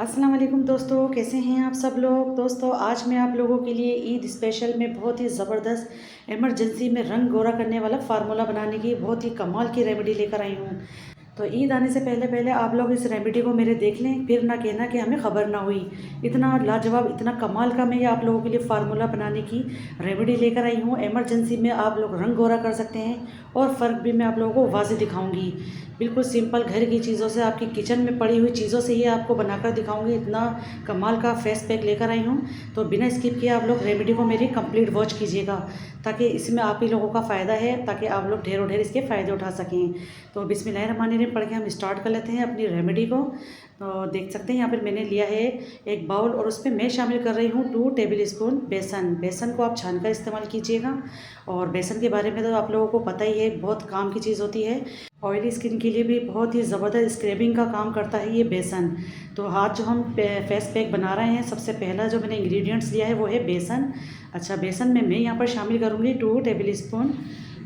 अस्सलाम वालेकुम दोस्तों, कैसे हैं आप सब लोग। दोस्तों आज मैं आप लोगों के लिए ईद स्पेशल में बहुत ही ज़बरदस्त इमरजेंसी में रंग गोरा करने वाला फार्मूला बनाने की बहुत ही कमाल की रेमेडी लेकर आई हूँ। तो ईद आने से पहले पहले आप लोग इस रेमेडी को मेरे देख लें, फिर ना कहना कि हमें ख़बर ना हुई। इतना लाजवाब, इतना कमाल का मैं ये आप लोगों के लिए फार्मूला बनाने की रेमेडी लेकर आई हूँ। इमरजेंसी में आप लोग रंग गोरा कर सकते हैं और फ़र्क भी मैं आप लोगों को वाज़ेह दिखाऊंगी। बिल्कुल सिंपल घर की चीज़ों से, आपकी किचन में पड़ी हुई चीज़ों से ये आपको बनाकर दिखाऊंगी। इतना कमाल का फेस पैक लेकर आई हूँ। तो बिना स्किप किए आप लोग रेमेडी को मेरी कंप्लीट वॉच कीजिएगा, ताकि इसमें आप ही लोगों का फ़ायदा है, ताकि आप लोग ढेरों ढेर इसके फ़ायदे उठा सकें। तो बिस्मिल्लाहिर्रहमानिर्रहीम पढ़ के हम स्टार्ट कर लेते हैं अपनी रेमेडी को। तो देख सकते हैं यहाँ पर मैंने लिया है एक बाउल, और उस पर मैं शामिल कर रही हूँ 2 टेबल स्पून बेसन। बेसन को आप छान कर इस्तेमाल कीजिएगा। और बेसन के बारे में तो आप लोगों को पता ही है, बहुत काम की चीज़ होती है। ऑयली स्किन के लिए भी बहुत ही ज़बरदस्त स्क्रैबिंग का काम करता है ये बेसन। तो आज जो हम फेस पैक बना रहे हैं, सबसे पहला जो मैंने इंग्रेडिएंट्स लिया है वो है बेसन। अच्छा, बेसन में मैं यहाँ पर शामिल करूँगी 2 टेबल स्पून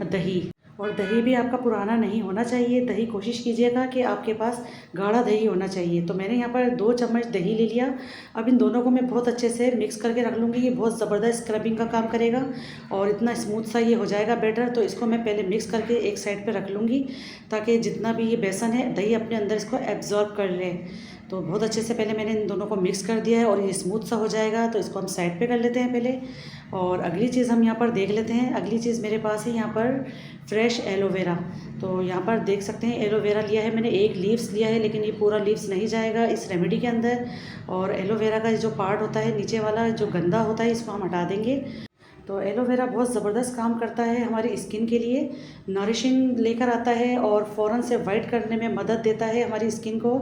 दही। और दही भी आपका पुराना नहीं होना चाहिए। दही कोशिश कीजिएगा कि आपके पास गाढ़ा दही होना चाहिए। तो मैंने यहाँ पर 2 चम्मच दही ले लिया। अब इन दोनों को मैं बहुत अच्छे से मिक्स करके रख लूँगी। ये बहुत ज़बरदस्त स्क्रबिंग का काम करेगा और इतना स्मूथ सा ये हो जाएगा बैटर। तो इसको मैं पहले मिक्स करके एक साइड पर रख लूँगी, ताकि जितना भी ये बेसन है दही अपने अंदर इसको एब्जॉर्ब कर ले। तो बहुत अच्छे से पहले मैंने इन दोनों को मिक्स कर दिया है और ये स्मूथ सा हो जाएगा। तो इसको हम साइड पे कर लेते हैं पहले। और अगली चीज़ हम यहाँ पर देख लेते हैं। अगली चीज़ मेरे पास है यहाँ पर फ्रेश एलोवेरा। तो यहाँ पर देख सकते हैं एलोवेरा लिया है मैंने, 1 लीव्स लिया है, लेकिन ये पूरा लीव्स नहीं जाएगा इस रेमेडी के अंदर। और एलोवेरा का जो पार्ट होता है नीचे वाला, जो गंदा होता है, इसको हम हटा देंगे। तो एलोवेरा बहुत ज़बरदस्त काम करता है हमारी स्किन के लिए। नरिशिंग लेकर आता है और फ़ौरन से वाइट करने में मदद देता है हमारी स्किन को।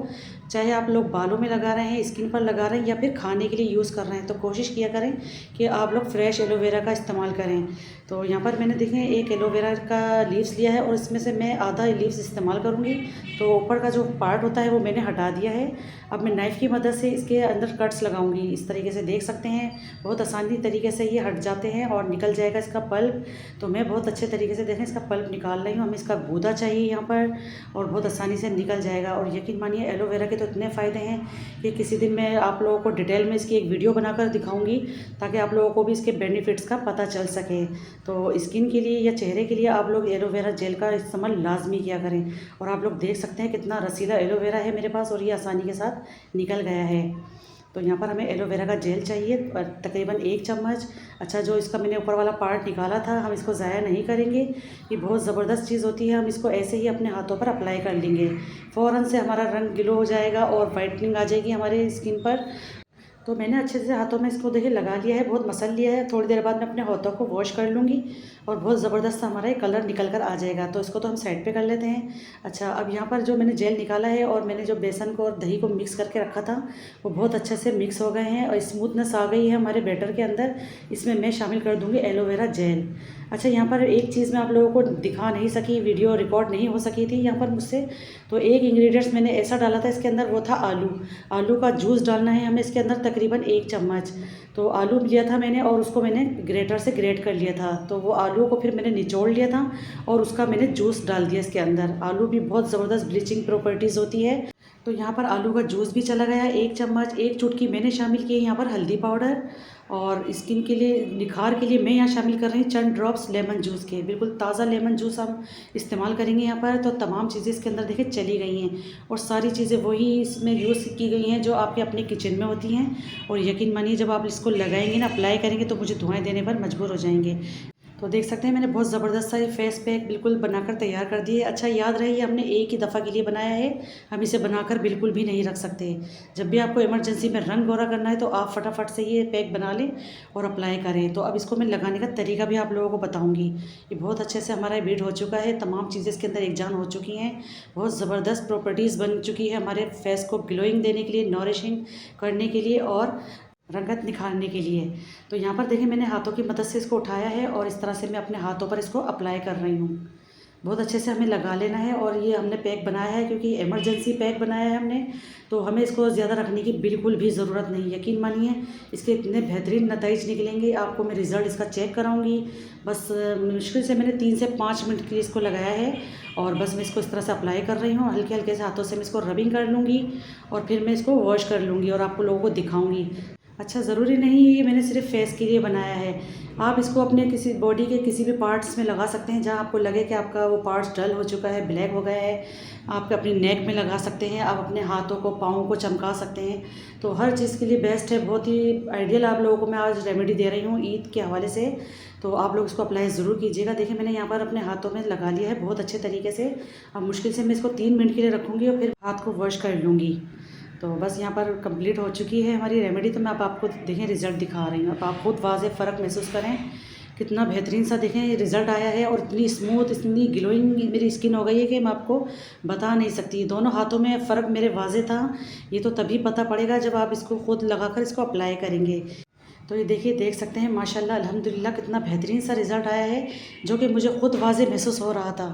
चाहे आप लोग बालों में लगा रहे हैं, स्किन पर लगा रहे हैं, या फिर खाने के लिए यूज़ कर रहे हैं, तो कोशिश किया करें कि आप लोग फ्रेश एलोवेरा का इस्तेमाल करें। तो यहाँ पर मैंने देखें 1 एलोवेरा का लीव्स लिया है और इसमें से मैं आधा लीव्स इस्तेमाल करूँगी। तो ऊपर का जो पार्ट होता है वो मैंने हटा दिया है। अब मैं नाइफ़ की मदद से इसके अंदर कट्स लगाऊंगी। इस तरीके से देख सकते हैं, बहुत आसानी तरीके से ये हट जाते हैं और निकल जाएगा इसका पल्प। तो मैं बहुत अच्छे तरीके से देखें इसका पल्प निकाल रही हूँ। हमें इसका गूदा चाहिए यहाँ पर, और बहुत आसानी से निकल जाएगा। और यकीन मानिए एलोवेरा के तो इतने फ़ायदे हैं कि किसी दिन मैं आप लोगों को डिटेल में इसकी एक वीडियो बनाकर दिखाऊंगी, ताकि आप लोगों को भी इसके बेनिफिट्स का पता चल सके। तो स्किन के लिए या चेहरे के लिए आप लोग एलोवेरा जेल का इस्तेमाल लाजमी किया करें। और आप लोग देख सकते हैं कितना रसीला एलोवेरा है मेरे पास, और ये आसानी के साथ निकल गया है। तो यहाँ पर हमें एलोवेरा का जेल चाहिए तकरीबन 1 चम्मच। अच्छा, जो इसका मैंने ऊपर वाला पार्ट निकाला था, हम इसको ज़ाया नहीं करेंगे। ये बहुत ज़बरदस्त चीज़ होती है। हम इसको ऐसे ही अपने हाथों पर अप्लाई कर लेंगे, फ़ौरन से हमारा रंग ग्लो हो जाएगा और वाइटनिंग आ जाएगी हमारे स्किन पर। तो मैंने अच्छे से हाथों में इसको देखिए लगा लिया है, बहुत मसल लिया है। थोड़ी देर बाद मैं अपने हाथों को वॉश कर लूँगी और बहुत ज़बरदस्त हमारा ये कलर निकल कर आ जाएगा। तो इसको तो हम साइड पे कर लेते हैं। अच्छा, अब यहाँ पर जो मैंने जेल निकाला है और मैंने जो बेसन को और दही को मिक्स करके रखा था, वो बहुत अच्छे से मिक्स हो गए हैं और स्मूथनेस आ गई है हमारे बैटर के अंदर। इसमें मैं शामिल कर दूँगी एलोवेरा जेल। अच्छा, यहाँ पर एक चीज़ मैं आप लोगों को दिखा नहीं सकी, वीडियो रिकॉर्ड नहीं हो सकी थी यहाँ पर मुझसे। तो एक इंग्रेडिएंट्स मैंने ऐसा डाला था इसके अंदर, वो था आलू। आलू का जूस डालना है हमें इसके अंदर तकरीबन 1 चम्मच। तो आलू लिया था मैंने और उसको मैंने ग्रेटर से ग्रेट कर लिया था। तो वो आलू को फिर मैंने निचोड़ लिया था और उसका मैंने जूस डाल दिया इसके अंदर। आलू भी बहुत ज़बरदस्त ब्लीचिंग प्रॉपर्टीज़ होती है। तो यहाँ पर आलू का जूस भी चला गया 1 चम्मच। 1 चुटकी मैंने शामिल की है यहाँ पर हल्दी पाउडर। और स्किन के लिए, निखार के लिए मैं यहाँ शामिल कर रही हूँ चंद ड्रॉप्स लेमन जूस के। बिल्कुल ताज़ा लेमन जूस हम इस्तेमाल करेंगे यहाँ पर। तो तमाम चीज़ें इसके अंदर देखिए चली गई हैं, और सारी चीज़ें वही इसमें यूज़ की गई हैं जो आपके अपने किचन में होती हैं। और यकीन मानिए जब आप इसको लगाएंगे ना, अप्लाई करेंगे, तो मुझे धुआं देने पर मजबूर हो जाएंगे। तो देख सकते हैं मैंने बहुत ज़बरदस्त सा ये फेस पैक बिल्कुल बनाकर तैयार कर दिए। अच्छा, याद रहे ये हमने एक ही दफ़ा के लिए बनाया है, हम इसे बनाकर बिल्कुल भी नहीं रख सकते। जब भी आपको इमरजेंसी में रंग गोरा करना है तो आप फटाफट से ये पैक बना लें और अप्लाई करें। तो अब इसको मैं लगाने का तरीका भी आप लोगों को बताऊँगी। ये बहुत अच्छे से हमारा बीट हो चुका है, तमाम चीज़ें इसके अंदर एक जान हो चुकी हैं। बहुत ज़बरदस्त प्रॉपर्टीज़ बन चुकी है हमारे फेस को ग्लोइंग देने के लिए, नॉरिशिंग करने के लिए और रंगत निखारने के लिए। तो यहाँ पर देखिए मैंने हाथों की मदद से इसको उठाया है और इस तरह से मैं अपने हाथों पर इसको अप्लाई कर रही हूँ। बहुत अच्छे से हमें लगा लेना है। और ये हमने पैक बनाया है क्योंकि इमरजेंसी पैक बनाया है हमने, तो हमें इसको ज़्यादा रखने की बिल्कुल भी ज़रूरत नहीं। यकीन मानिए इसके इतने बेहतरीन नतीजे निकलेंगे, आपको मैं रिज़ल्ट इसका चेक कराऊंगी। बस मुश्किल से मैंने 3 से 5 मिनट के लिए इसको लगाया है और बस मैं इसको इस तरह से अप्लाई कर रही हूँ। हल्के हल्के से हाथों से मैं इसको रबिंग कर लूँगी और फिर मैं इसको वॉश कर लूँगी और आपको लोगों को दिखाऊँगी। अच्छा, ज़रूरी नहीं है ये मैंने सिर्फ फेस के लिए बनाया है, आप इसको अपने किसी बॉडी के किसी भी पार्ट्स में लगा सकते हैं जहाँ आपको लगे कि आपका वो पार्ट्स डल हो चुका है, ब्लैक हो गया है। आप अपनी नेक में लगा सकते हैं, आप अपने हाथों को, पाँव को चमका सकते हैं। तो हर चीज़ के लिए बेस्ट है, बहुत ही आइडियल आप लोगों को मैं आज रेमेडी दे रही हूँ ईद के हवाले से। तो आप लोग इसको अप्लाई ज़रूर कीजिएगा। देखिए मैंने यहाँ पर अपने हाथों में लगा लिया है बहुत अच्छे तरीके से। अब मुश्किल से मैं इसको 3 मिनट के लिए रखूँगी और फिर हाथ को वॉश कर लूँगी। तो बस यहाँ पर कंप्लीट हो चुकी है हमारी रेमेडी। तो मैं अब आपको देखें रिज़ल्ट दिखा रही हूँ, अब आप खुद वाज़े फ़र्क महसूस करें कितना बेहतरीन सा देखें ये रिज़ल्ट आया है। और इतनी स्मूथ, इतनी ग्लोइंग मेरी स्किन हो गई है कि मैं आपको बता नहीं सकती। दोनों हाथों में फ़र्क मेरे वाज़े था, ये तो तभी पता पड़ेगा जब आप इसको खुद लगाकर इसको अप्लाई करेंगे। तो ये देखिए, देख सकते हैं माशाल्लाह अल्हम्दुलिल्लाह कितना बेहतरीन सा रिज़ल्ट आया है, जो कि मुझे खुद वाज़े महसूस हो रहा था।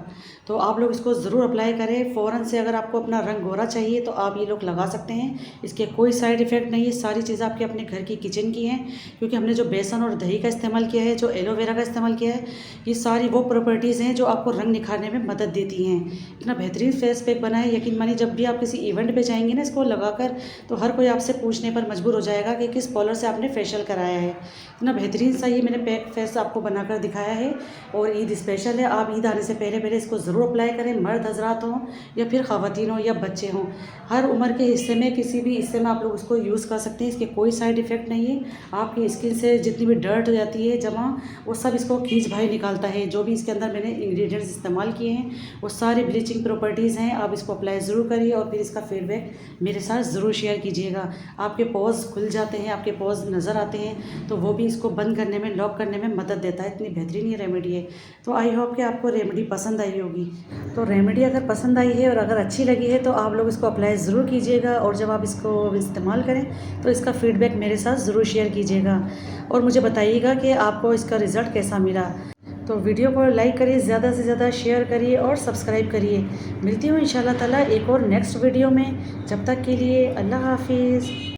तो आप लोग इसको ज़रूर अप्लाई करें फ़ौरन से। अगर आपको अपना रंग गोरा चाहिए तो आप ये लोग लगा सकते हैं, इसके कोई साइड इफ़ेक्ट नहीं है। सारी चीज़ें आपके अपने घर की किचन की हैं, क्योंकि हमने जो बेसन और दही का इस्तेमाल किया है, जो एलोवेरा का इस्तेमाल किया है, ये सारी वो प्रॉपर्टीज़ हैं जो आपको रंग निखारने में मदद देती हैं। इतना बेहतरीन फेस पैक बना है, यकीन मानिए जब भी आप किसी इवेंट पे जाएंगे ना इसको लगाकर, तो हर कोई आपसे पूछने पर मजबूर हो जाएगा कि किस पार्लर से आपने फेशियल कराया है। इतना बेहतरीन सा ये मैंने पैक फेस आपको बनाकर दिखाया है। और ईद स्पेशल है, आप ईद आने से पहले पहले इसको ज़रूर अप्लाई करें। मर्द हजरात हों या फिर ख़वातीन हों या बच्चे हों, हर उम्र के हिस्से में, किसी भी हिस्से में आप लोग इसको यूज़ कर सकते हैं। इसके कोई साइड इफ़ेक्ट नहीं है। आपकी स्किन से जितनी भी डर्ट हो जाती है जमा, वो सब इसको खींच भाई निकालता है। जो भी इसके अंदर मैंने इंग्रेडिएंट्स इस्तेमाल किए हैं वो सारी ब्लीचिंग प्रॉपर्टीज़ हैं। आप इसको अप्लाई ज़रूर करिए और फिर इसका फीडबैक मेरे साथ ज़रूर शेयर कीजिएगा। आपके पोज़ खुल जाते हैं, आपके पोज़ नज़र आते हैं, तो वो भी इसको बंद करने में, लॉक करने में मदद देता है। इतनी बेहतरीन ये रेमेडी है। तो आई होप कि आपको रेमेडी पसंद आई होगी। तो रेमेडी अगर पसंद आई है और अगर अच्छी लगी है तो आप लोग इसको अप्लाई ज़रूर कीजिएगा। और जब आप इसको इस्तेमाल करें तो इसका फ़ीडबैक मेरे साथ ज़रूर शेयर कीजिएगा और मुझे बताइएगा कि आपको इसका रिज़ल्ट कैसा मिला। तो वीडियो को लाइक करिए, ज़्यादा से ज़्यादा शेयर करिए और सब्सक्राइब करिए। मिलती हूँ इंशाल्लाह ताला एक और नेक्स्ट वीडियो में। जब तक के लिए अल्लाह हाफिज़।